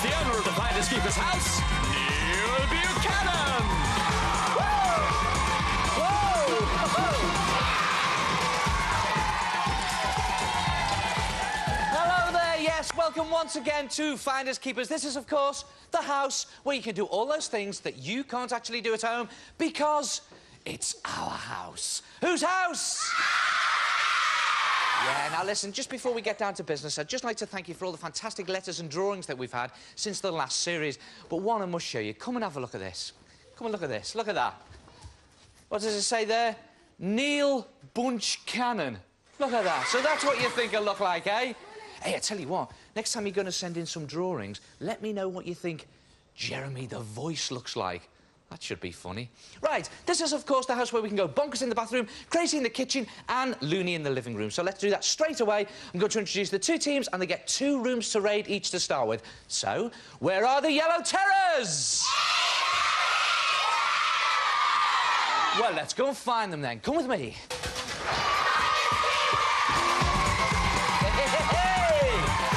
introduce the owner of the Finders Keepers house, Neil Buchanan! Hello there, yes, welcome once again to Finders Keepers. This is, of course, the house where you can do all those things that you can't actually do at home because it's our house. Whose house? Yeah, now listen, just before we get down to business, I'd just like to thank you for all the fantastic letters and drawings that we've had since the last series. But one I must show you. Come and have a look at this. Come and look at this. Look at that. What does it say there? Neil Buchanan. Look at that. So that's what you think it'll look like, eh? Hey, I tell you what, next time you're going to send in some drawings, let me know what you think Jeremy the Voice looks like. That should be funny. Right, this is, of course, the house where we can go bonkers in the bathroom, crazy in the kitchen and loony in the living room. So let's do that straight away. I'm going to introduce the two teams and they get 2 rooms to raid each to start with. So, where are the Yellow Terrors? Well, let's go and find them then. Come with me.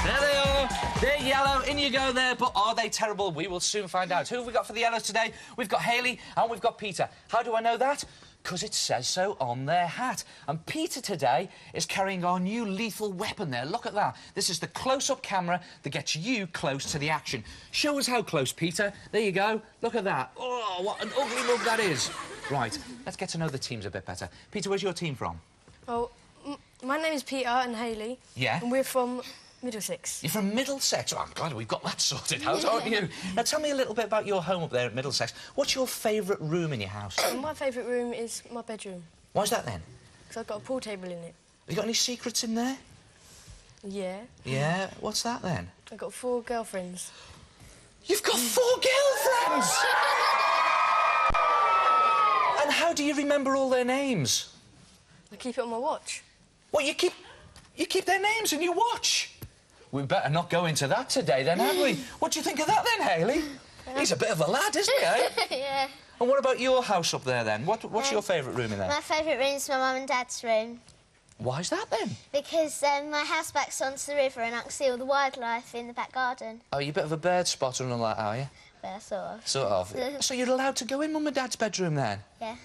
There they are. They're yellow. In you go there. But are they terrible? We will soon find out. Who have we got for the yellows today? We've got Hayley and we've got Peter. How do I know that? Because it says so on their hat. And Peter today is carrying our new lethal weapon there. Look at that. This is the close-up camera that gets you close to the action. Show us how close, Peter. There you go. Look at that. Oh, what an ugly mug that is. Right, let's get to know the teams a bit better. Peter, where's your team from? Oh, my name is Peter and Hayley. Yeah? And we're from Middlesex. You're from Middlesex? Oh, I'm glad we've got that sorted out, aren't you? Now, tell me a little bit about your home up there at Middlesex. What's your favourite room in your house? My favourite room is my bedroom. Why's that, then? Because I've got a pool table in it. Have you got any secrets in there? Yeah. Yeah? What's that, then? I've got 4 girlfriends. You've got 4 girlfriends! And how do you remember all their names? I keep it on my watch. What, you keep their names in your watch? We better not go into that today, then, have we? What do you think of that, then, Hayley? He's a bit of a lad, isn't he, eh? Yeah. And what about your house up there, then? What's your favourite room in there? My favourite room is my mum and dad's room. Why's that, then? Because my house backs onto the river and I can see all the wildlife in the back garden. Oh, you're a bit of a bird spotter and all that, are you? Well, sort of. Sort of. So you're allowed to go in Mum and Dad's bedroom, then? Yeah.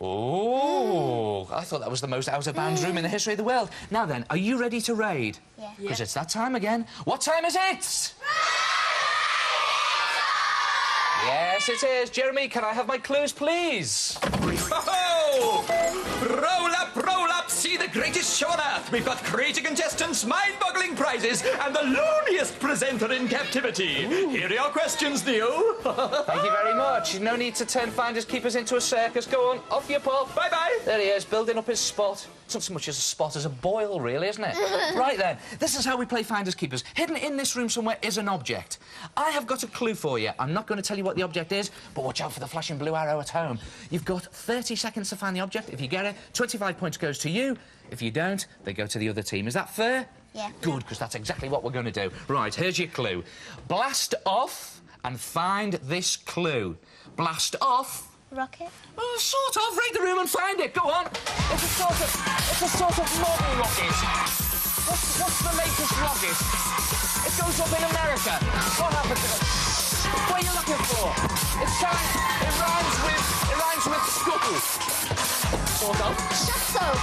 Oh, I thought that was the most out-of-bounds room in the history of the world. Now, then, are you ready to raid? Yeah. Because it's that time again. What time is it? Yes, it is. Jeremy, can I have my clues, please? Oh! Roll up, see the greatest show on earth. We've got crazy contestants, mind-boggling prizes, and the looniest presenter in captivity. Ooh. Here are your questions, Neil. Thank you very much. No need to turn Finders Keepers into a circus. Go on, off you pop. Bye-bye. There he is, building up his spot. It's not so much as a spot as a boil, really, isn't it? Right, then. This is how we play Finders Keepers. Hidden in this room somewhere is an object. I have got a clue for you. I'm not going to tell you what the object is, but watch out for the flashing blue arrow at home. You've got 30 seconds to find the object. If you get it, 25 points goes to you. If you don't, they go to the other team. Is that fair? Yeah. Good, because that's exactly what we're going to do. Right, here's your clue. Blast off and find this clue. Blast off. Rocket? Sort of. Raid the room and find it. Go on. It's a sort of model rocket. What's the latest rocket? It goes up in America. What happened to it? What are you looking for? It rhymes with scuttle. Sort of. Shuttle!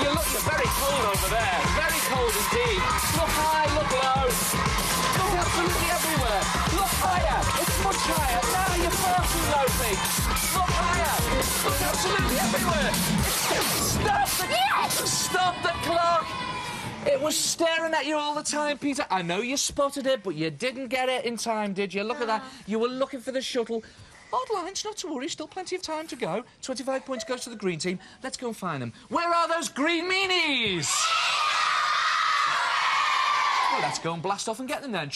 You're very cold over there. Very cold indeed. Look high, look low. Look absolutely everywhere. Look higher. It's much higher. Now you're far too low, Pete. Look higher. Look absolutely everywhere. Stop the clock. It was staring at you all the time, Peter. I know you spotted it, but you didn't get it in time, did you? Look at that. You were looking for the shuttle. Odd lines, not to worry. Still plenty of time to go. 25 points goes to the green team. Let's go and find them. Where are those green meanies? Well, let's go and blast off and get them then.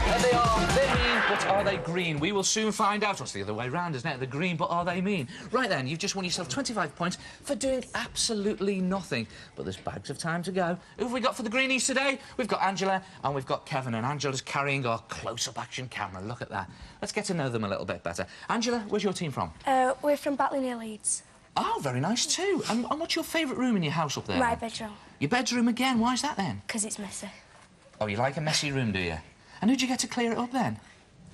There they are. They're mean, but are they green? We will soon find out. What's the other way round, isn't it? They're green, but are they mean? Right then, you've just won yourself 25 points for doing absolutely nothing. But there's bags of time to go. Who have we got for the greenies today? We've got Angela and we've got Kevin. And Angela's carrying our close-up action camera. Look at that. Let's get to know them a little bit better. Angela, where's your team from? We're from Batley near Leeds. Oh, very nice too. And what's your favourite room in your house up there? My bedroom. Your bedroom again? Why's that then? Because it's messy. Oh, you like a messy room, do you? And who'd you get to clear it up then?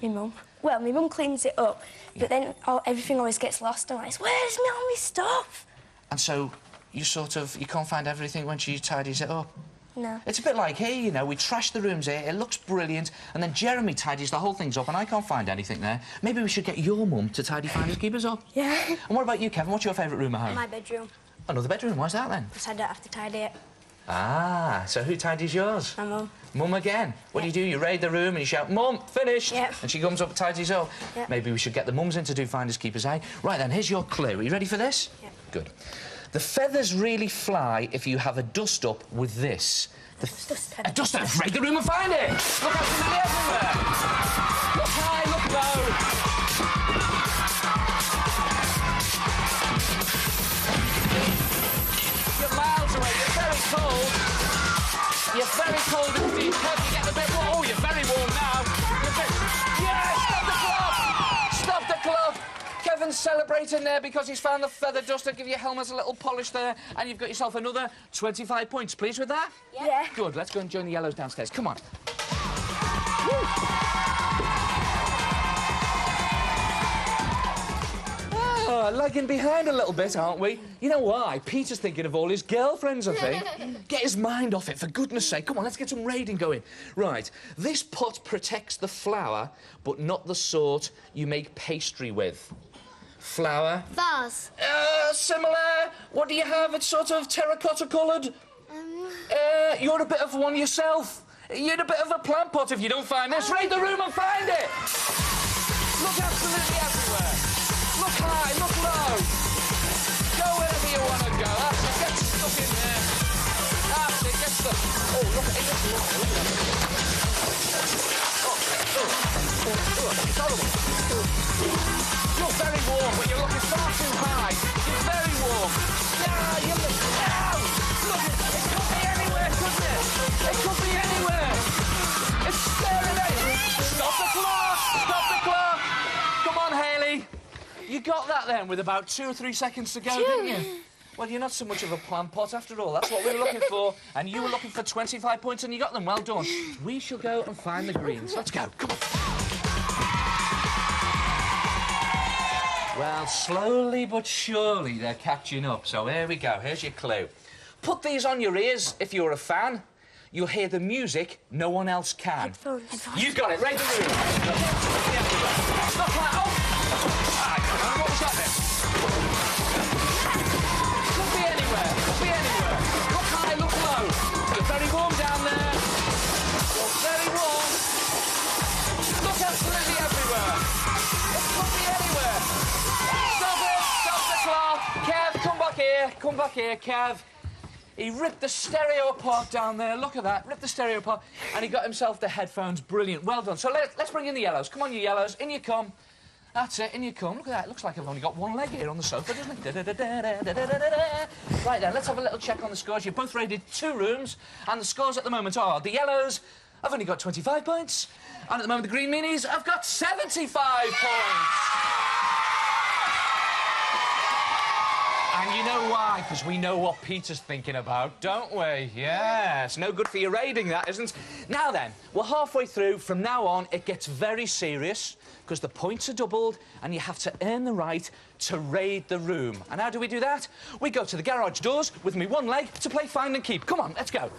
My mum. Well, my mum cleans it up, but then everything always gets lost. I'm like, where's all my stuff? And so you you can't find everything when she tidies it up? No. It's a bit like here, you know, we trash the rooms here, it looks brilliant, and then Jeremy tidies the whole things up and I can't find anything there. Maybe we should get your mum to tidy finders keepers up. Yeah. And what about you, Kevin? What's your favourite room at home? My bedroom. Another bedroom, why's that then? Because I don't have to tidy it. Ah, so who tidies yours? My mum. Mum again? What do? You raid the room and you shout, Mum, finished! Yep. And she comes up and tidies up. Yep. Maybe we should get the mums in to do finders keepers, eh? Right then, here's your clue. Are you ready for this? Yep. Good. The feathers really fly if you have a dust-up with this. A duster! Raid the room and find it! Look absolutely everywhere! Look high, look low! You're miles away, you're very cold. You're very cold indeed. You're getting a bit warm. Oh, you're very warm now. Yeah, stop the clock! Stop the clock! Kevin's celebrating there because he's found the feather duster. Give your helmet a little polish there, and you've got yourself another 25 points. Pleased with that? Yeah. Good. Let's go and join the yellows downstairs. Come on. Oh, lagging behind a little bit, aren't we? You know why? Peter's thinking of all his girlfriends, I think. Get his mind off it, for goodness sake. Come on, let's get some raiding going. Right, this pot protects the flour, but not the sort you make pastry with. Flour. Vase. Similar. What do you have? It's sort of terracotta coloured. You're a bit of one yourself. You're a bit of a plant pot if you don't find this. Raid the room and find it. Look absolutely everywhere. Look high, look low. Go wherever you want to go. That's it. Get stuck in there. That's it. Get stuck. Oh, look at it. Look at it. It's horrible. You're very warm, but you're looking far too high. You're very warm. Yeah, you're looking... Ow! Look, it could be anywhere, couldn't it? It could be anywhere. It's staring at you. Stop the clock! Stop the clock! Come on, Hayley. You got that then with about 2 or 3 seconds to go, didn't you? Well, you're not so much of a plant pot after all. That's what we were looking for. And you were looking for 25 points and you got them. Well done. We shall go and find the greens. Let's go. Come on. Well, slowly but surely they're catching up. So here we go. Here's your clue. Put these on your ears if you're a fan. You'll hear the music no one else can. Headphones. You got it. Raid the room. Look like... Oh! What was that then? Could be anywhere. Could be anywhere. Look high, look low. You're very warm down there. You're very warm. Look absolutely everywhere. It could be anywhere. Stop it. Stop the clock. Kev, come back here. Come back here, Kev. He ripped the stereo apart down there. Look at that. Ripped the stereo apart. And he got himself the headphones. Brilliant. Well done. So let's bring in the yellows. Come on, you yellows. In you come. That's it. In you come. Look at that. It looks like I've only got one leg here on the sofa, doesn't it? Right then, let's have a little check on the scores. You've both raided 2 rooms. And the scores at the moment are the yellows have only got 25 points. And at the moment, the green meanies have got 75 points. And you know why? Because we know what Peter's thinking about, don't we? Yes. No good for your raiding, that isn't. Now then, we're halfway through. From now on, it gets very serious because the points are doubled and you have to earn the right to raid the room. And how do we do that? We go to the garage doors with me one leg to play find and keep. Come on, let's go.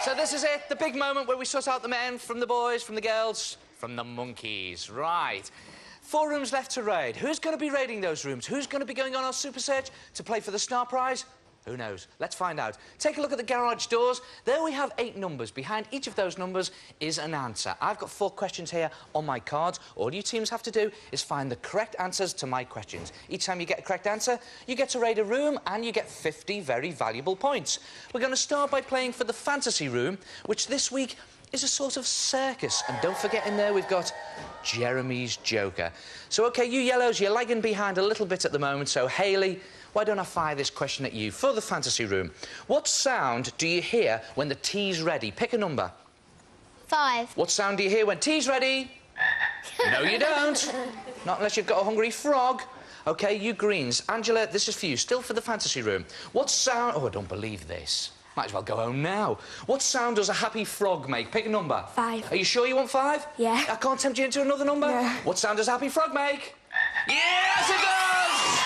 So this is it, the big moment where we suss out the men from the boys, from the girls, from the monkeys. Right. 4 rooms left to raid. Who's going to be raiding those rooms? Who's going to be going on our super search to play for the star prize? Who knows? Let's find out. Take a look at the garage doors. There we have 8 numbers. Behind each of those numbers is an answer. I've got 4 questions here on my cards. All you teams have to do is find the correct answers to my questions. Each time you get a correct answer, you get to raid a room and you get 50 very valuable points. We're going to start by playing for the fantasy room, which this week is a sort of circus. And don't forget, in there we've got Jeremy's Joker. So, OK, you yellows, you're lagging behind a little bit at the moment, so Hayley, why don't I fire this question at you? For the fantasy room, what sound do you hear when the tea's ready? Pick a number. 5. What sound do you hear when tea's ready? No, you don't. Not unless you've got a hungry frog. OK, you greens. Angela, this is for you, still for the fantasy room. What sound... Oh, I don't believe this. Might as well go home now. What sound does a happy frog make? Pick a number. 5. Are you sure you want 5? Yeah. I can't tempt you into another number? No. What sound does a happy frog make? Yes, it does!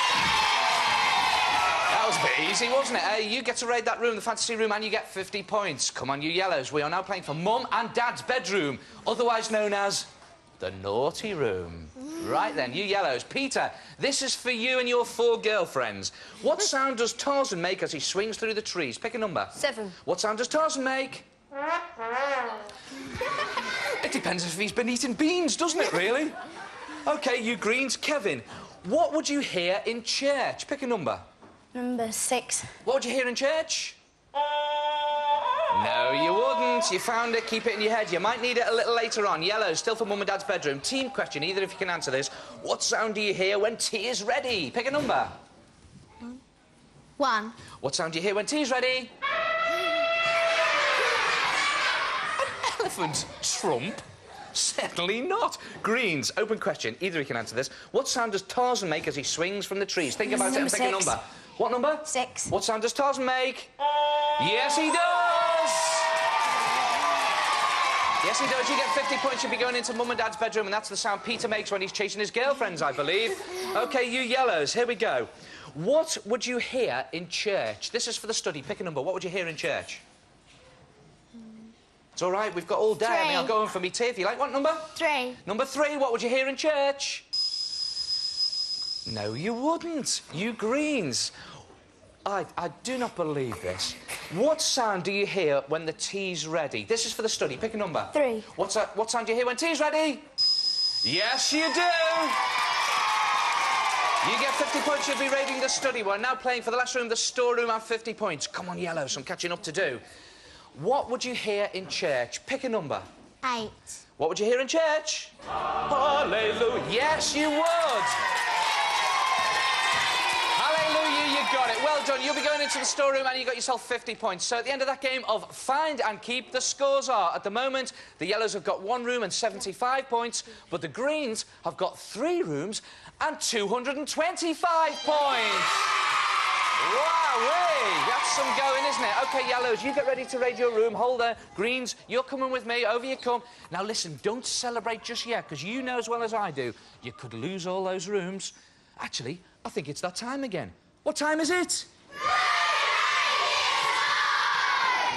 That was a bit easy, wasn't it? You get to raid that room, the fantasy room, and you get 50 points. Come on, you yellows. We are now playing for Mum and Dad's bedroom, otherwise known as the naughty room. Right then, you yellows. Peter, this is for you and your 4 girlfriends. What sound does Tarzan make as he swings through the trees? Pick a number. 7. What sound does Tarzan make? It depends if he's been eating beans, doesn't it, really? OK, you greens. Kevin, what would you hear in church? Pick a number. Number 6. What would you hear in church? No, you wouldn't. You found it. Keep it in your head. You might need it a little later on. Yellow, still for Mum and Dad's bedroom. Team question, either if you can answer this. What sound do you hear when tea is ready? Pick a number. 1. What sound do you hear when tea is ready? An elephant trump? Certainly not. Greens, open question. Either you can answer this. What sound does Tarzan make as he swings from the trees? Think about it and pick a number. What number? 6. What sound does Tarzan make? Yes, he does! Yes, he does. You get 50 points. You'll be going into Mum and Dad's bedroom, and that's the sound Peter makes when he's chasing his girlfriends, I believe. OK, you yellows, here we go. What would you hear in church? This is for the study. Pick a number. What would you hear in church? It's all right. We've got all day. 3. I mean, I'll go on for me tea if you like. What number? 3. Number 3. What would you hear in church? No, you wouldn't. You greens. I do not believe this. What sound do you hear when the tea's ready? This is for the study. Pick a number. 3. What sound do you hear when tea's ready? Yes, you do. You get 50 points. You'll be raiding the study. We're now playing for the last room, the storeroom, and 50 points. Come on, yellow, some catching up to do. What would you hear in church? Pick a number. 8. What would you hear in church? Hallelujah. Yes, you would. Hallelujah, you got it. Well done. You'll be going into the storeroom and you got yourself 50 points. So at the end of that game of Find and Keep, the scores are, at the moment, the yellows have got 1 room and 75 points, but the greens have got 3 rooms and 225 points. Wowee! That's some going, isn't it? OK, yellows, you get ready to raid your room. Hold there. Greens, you're coming with me. Over you come. Now, listen, don't celebrate just yet, because you know as well as I do, you could lose all those rooms. Actually, I think it's that time again. What time is it?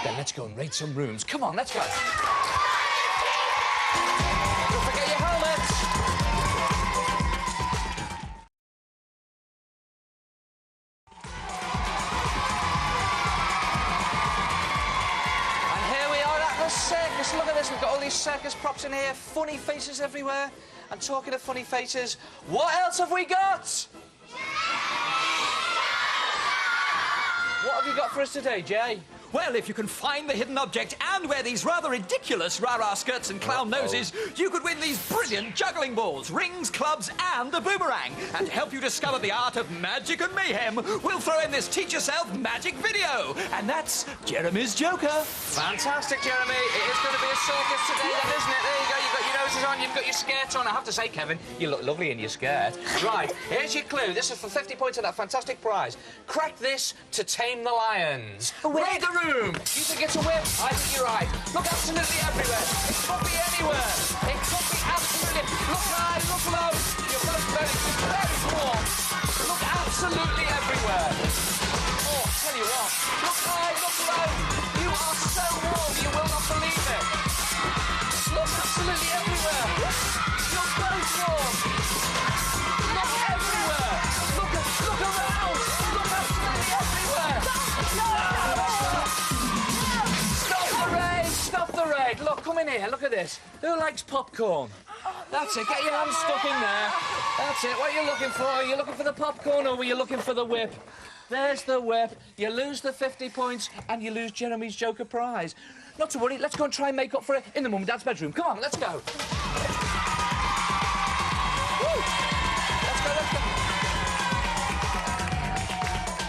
Then let's go and raid some rooms. Come on, let's go. Don't forget your helmets. And here we are at the circus. Look at this. We've got all these circus props in here. Funny faces everywhere. And talking of funny faces, what else have we got? What have you got for us today, Jay? Well, if you can find the hidden object and wear these rather ridiculous rah-rah skirts and clown noses, you could win these brilliant juggling balls, rings, clubs and a boomerang. And to help you discover the art of magic and mayhem, we'll throw in this Teach Yourself magic video. And that's Jeremy's Joker. Fantastic, Jeremy. It is going to be a circus today, then, isn't it? There you go. You've got your noses on, you've got your skirt on. I have to say, Kevin, you look lovely in your skirt. Right, here's your clue. This is for 50 points and that fantastic prize. Crack this to tame the lions. Raid the room. You think it's a whip? I think you're right. Look absolutely everywhere. It could be anywhere. It could be absolutely... Look high, look low. You're both very warm. Look absolutely everywhere. Oh, tell you what. Look high, look low. You are so warm, you will not believe it. Look absolutely everywhere. You're both warm. Look everywhere. Look around. Look absolutely everywhere. Stop the raid. Look, come in here. Look at this. Who likes popcorn? That's it. Get your hands stuck in there. That's it. What are you looking for? Are you looking for the popcorn or were you looking for the whip? There's the whip. You lose the 50 points and you lose Jeremy's Joker prize. Not to worry. Let's go and try and make up for it in the Mum and Dad's bedroom. Come on, let's go. Woo! Let's go.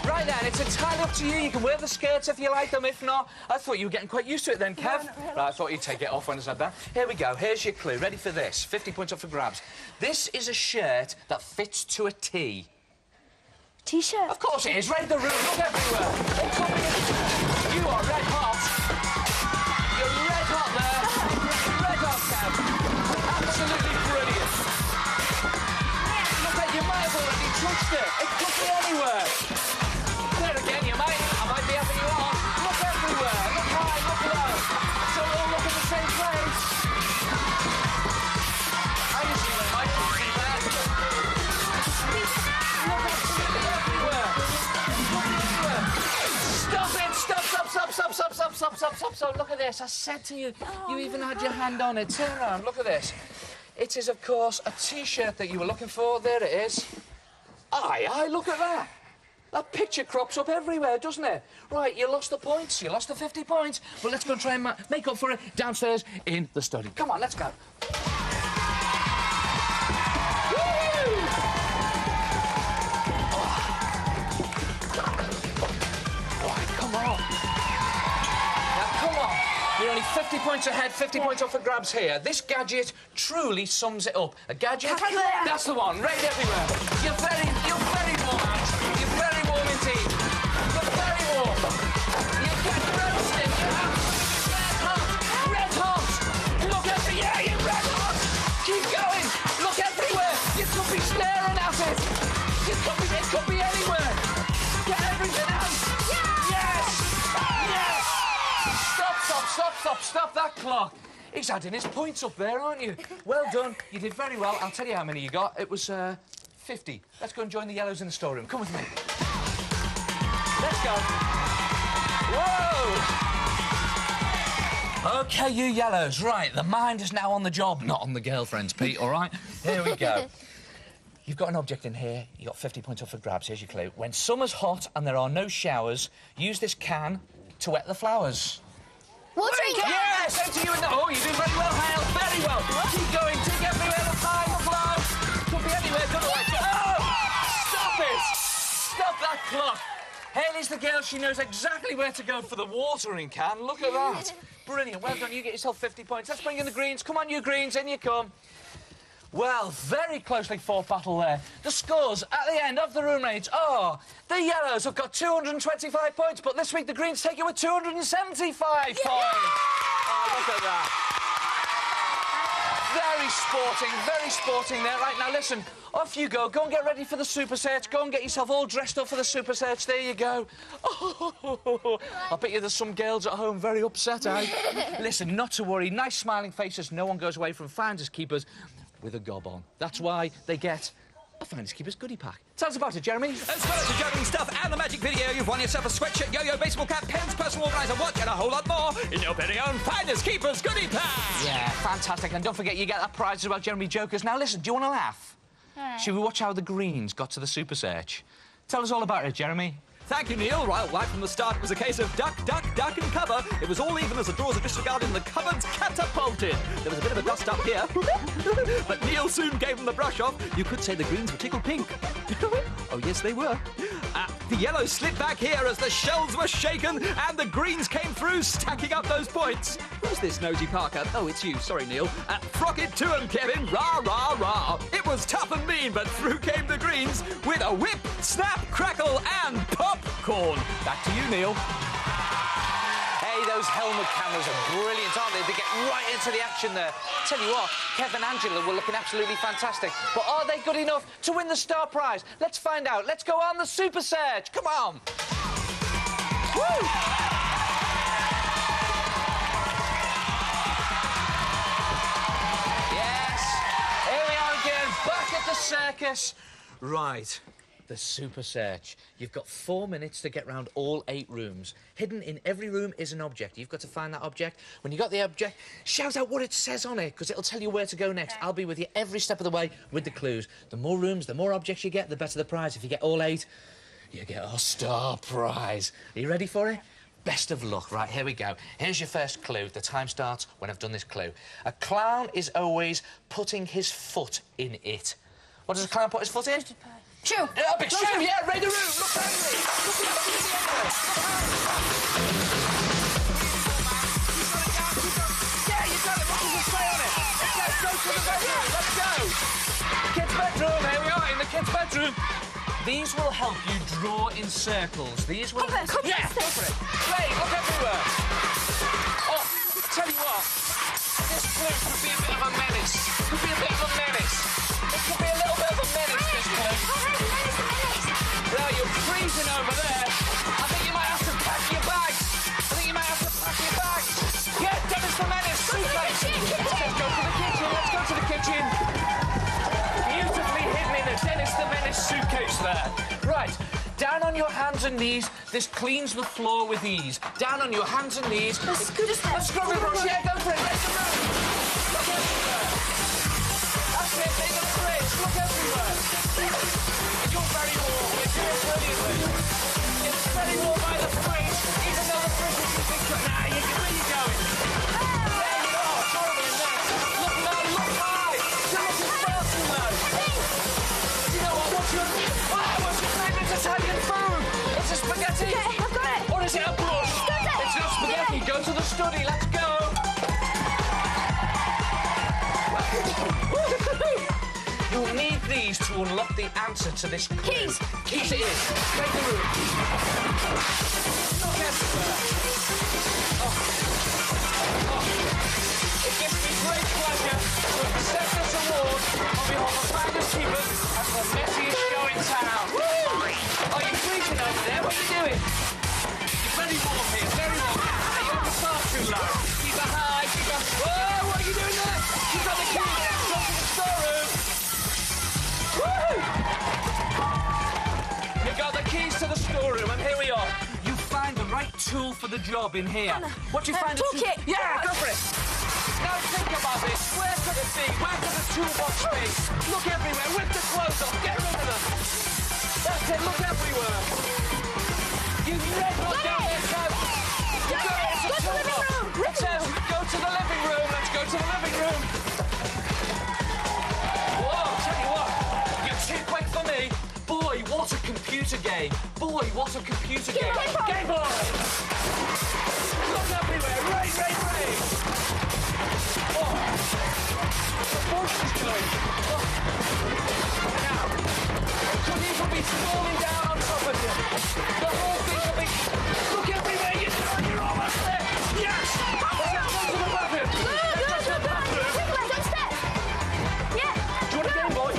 Right then, it's a entirely up to you. You can wear the skirts if you like them. If not, I thought you were getting quite used to it then, Kev. No, not really. Right, I thought you'd take it off when I said that. Here we go. Here's your clue. Ready for this? 50 points up for grabs. This is a shirt that fits to a T. T-shirt. Of course it is. Raid the room. Look everywhere. It's coming in. You are red hot. You're red hot there. Red hot, Kev. Absolutely brilliant. Look, you might have already touched it. It could be anywhere. There again, you might. I might be having you on. Look everywhere. Look high, look low. So we all look in the same place. How you see them, Mike? See that? Look absolutely everywhere. Look everywhere. Stop it! Stop, stop, stop, stop, stop, stop, stop, stop, stop, stop. Look at this. I said to you, you even had your hand on it. Turn around. Look at this. It is, of course, a T-shirt that you were looking for. There it is. Aye, look at that. That picture crops up everywhere, doesn't it? Right, you lost the points. You lost the 50 points. But let's go and try and make up for it downstairs in the study. Come on, let's go. Right, come on. Now, come on. You're only 50 points ahead, 50 points up for grabs here. This gadget truly sums it up. A gadget? Calculator. That's the one. Raid everywhere. You're very warm, Ant. You're very warm indeed. You're very warm. You get roasted. You're absolutely red hot. Look everywhere. You're red hot. Keep going. Look everywhere. You could be staring at it. It could be anywhere. Get everything out. Yes. Yes. Stop that clock. He's adding his points up there, aren't you? Well done. You did very well. I'll tell you how many you got. It was, 50. Let's go and join the yellows in the storeroom. Come with me. Let's go. Whoa! OK, you yellows. Right, the mind is now on the job, not on the girlfriends, Pete, all right? Here we go. You've got an object in here. You got 50 points up for grabs. Here's your clue. When summer's hot and there are no showers, use this can to wet the flowers. Watering can! Yes! Same to you and oh, you do very well, Hale. Very well. Keep going. Dig everywhere. Look high. Look low. Could be anywhere. Good away. Oh! Stop it! Stop that clock. Haley's the girl. She knows exactly where to go for the watering can. Look at that. Brilliant. Well done. You get yourself 50 points. Let's bring in the greens. Come on, you greens. In you come. Well, very closely fought battle there. The scores at the end of the room raids are the yellows have got 225 points, but this week the greens take it with 275 points. Oh, look at that. Very sporting there. Right, now listen, off you go. Go and get ready for the super search. Go and get yourself all dressed up for the super search. There you go. Oh, I bet you there's some girls at home very upset, eh? Listen, not to worry. Nice smiling faces. No one goes away from Finders Keepers with a gob on. That's why they get a Finders Keepers goodie pack. Tell us about it, Jeremy. As well as the juggling stuff and the magic video, you've won yourself a sweatshirt, yo-yo, baseball cap, pens, personal organiser, watch, and a whole lot more in your very own Finders Keepers goodie pack. Yeah, fantastic. And don't forget, you get that prize as well, Jeremy Jokers. Now, listen, do you want to laugh? Should we watch how the greens got to the super search? Tell us all about it, Jeremy. Thank you, Neil. Right from the start, it was a case of duck, duck, duck and cover. It was all even as the drawers are disregarded and the cupboards catapulted. There was a bit of a dust up here, but Neil soon gave them the brush off. You could say the greens were tickled pink. Oh, yes, they were. The yellows slipped back here as the shells were shaken and the greens came through, stacking up those points. Who's this nosy Parker? Oh, it's you. Sorry, Neil. Frock it to 'em, Kevin. Rah, rah, rah. It was tough and mean, but through came the greens with a whip, snap, crackle and popcorn. Back to you, Neil. Hey, those helmet cameras are brilliant, aren't they? They get right into the action there. Tell you what, Kev and Angela were looking absolutely fantastic. But are they good enough to win the star prize? Let's find out. Let's go on the super search. Come on. Woo! Yes. Here we are again, back at the circus. Right. The super search. You've got 4 minutes to get round all 8 rooms. Hidden in every room is an object. You've got to find that object. When you got the object, shout out what it says on it, because it'll tell you where to go next. I'll be with you every step of the way with the clues. The more rooms, the more objects you get, the better the prize. If you get all 8, you get a star prize. Are you ready for it? Best of luck. Right, here we go. Here's your first clue. The time starts when I've done this clue. A clown is always putting his foot in it. What does a clown put his foot in? Shoe. Big shoe, yeah, ready the room. Look at me. Look at me. Yeah, you got it. What does it say on it? Let's go to the bedroom. Let's go. Kids' bedroom. Here we are in the kids' bedroom. These will help you draw in circles. These will... Come yeah, go for it. Great, look everywhere. Oh, tell you what. This place could be a bit of a menace. Could be a bit of a menace. It could be a little bit of a menace, this place. Well, you're freezing over there. I think you might have to pack your bags. Yeah, Dennis the Menace, suitcase. Let's go to the kitchen. Let's go to the kitchen. Beautifully hidden in a Dennis the Menace suitcase there. Right, down on your hands and knees. This cleans the floor with ease. Down on your hands and knees. Let's scrub it. Yeah, go for it. Raise the room. Look everywhere. That's it. In the fridge. Look everywhere. You're very warm. You're doing brilliantly. It's very warm by the fridge, even though the fridge is big. Nah, where are you going? There you are. Horrible in there. Look low. Look high. You're looking far too low. You know what? What's your favourite Italian food? It's a spaghetti. Okay, I've got it. Or is it a brush? It's not spaghetti. Go to the study. Let's go. You'll need these to unlock the answer to this quiz. Keys. Keys it is. Make the room. Look everywhere. It gives me great pleasure to accept this award on behalf of Finders Keepers as the messiest show in town. Are you freezing over there? What are you doing? You're very warm here, very warm. Are you on the far too low? Keep it high, keep it... Whoa, what are you doing there? You've got the key. Go to the storeroom. Woo! You've got the keys to the storeroom, and here we are. You find the right tool for the job in here. What do you find? Toolkit. Yeah, go for it. Now think about this. Where could it be? Where could the toolbox be? Look everywhere. Whip the clothes off. Get rid of them. That's it. Look everywhere. You've never done it, Kev. You got it. It's a toolbox. It says go to the living room. Let's go to the living room. Whoa, tell you what. You're too quick for me. Boy, what a computer game. Boy, what a computer game. Game Boy. Look everywhere. Rain. Oh. The voice is going. Oh. Now, it could even be falling down on top of you. The whole thing could be... Look everywhere. You're almost there. Yes. Let's go to the bathroom. Let's go to the bathroom. Yeah. Do you want a Game Boy?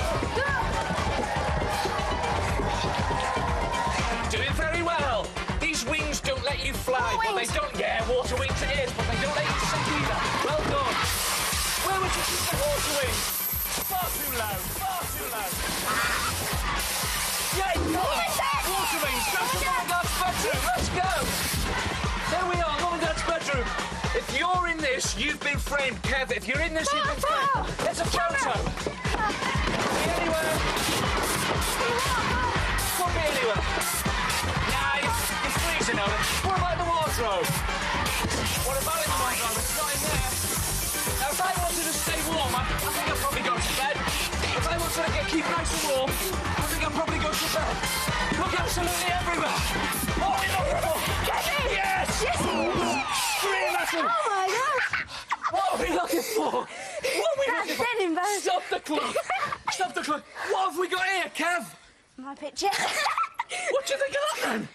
Doing very well. These wings don't let you fly, but they don't... Yeah, water wings it is, but they don't let you sink either. Well done. Where would you keep the water wings? Far too low. Yeah, you got it. Water wings. Go to Mum and Dad's bedroom. Let's go. There we are, Mum and Dad's bedroom. If you're in this, you've been framed, Kev. If you're in this, you've been framed. It's a photo. Anywhere. Could be anywhere. Nah, you're freezing on it. What about the wardrobe? What about in the wardrobe? It's not in there. Now, if I wanted to stay warm, I think I'd probably go to bed. If I wanted to keep nice and warm, I think I'd probably go to bed. Look absolutely everywhere. Oh, yes! Green lesson! Oh my gosh! What are we looking for? That's dead embarrassing. Stop the clock! Stop the clock! What have we got here, Kev? My picture. What do you think of that, then?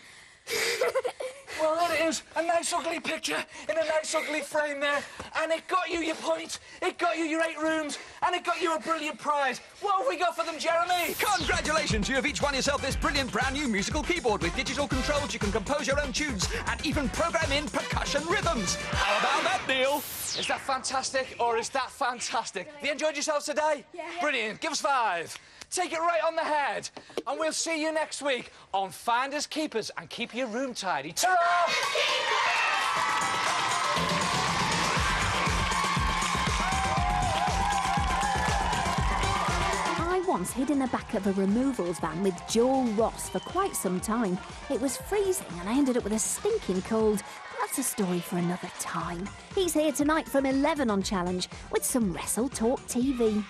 Well, there it is. A nice ugly picture in a nice ugly frame there. And it got you your points, it got you your 8 rooms, and it got you a brilliant prize. What have we got for them, Jeremy? Congratulations, you have each won yourself this brilliant brand new musical keyboard. With digital controls, you can compose your own tunes and even program in percussion rhythms. How about that, Neil? Is that fantastic, or is that fantastic? Have you enjoyed yourselves today? Yeah. Brilliant. Give us 5. Take it right on the head. And we'll see you next week on Finders Keepers, and keep your room tidy. Ta-ra! I once hid in the back of a removals van with Joel Ross for quite some time. It was freezing and I ended up with a stinking cold. That's a story for another time. He's here tonight from 11 on Challenge with some Wrestle Talk TV.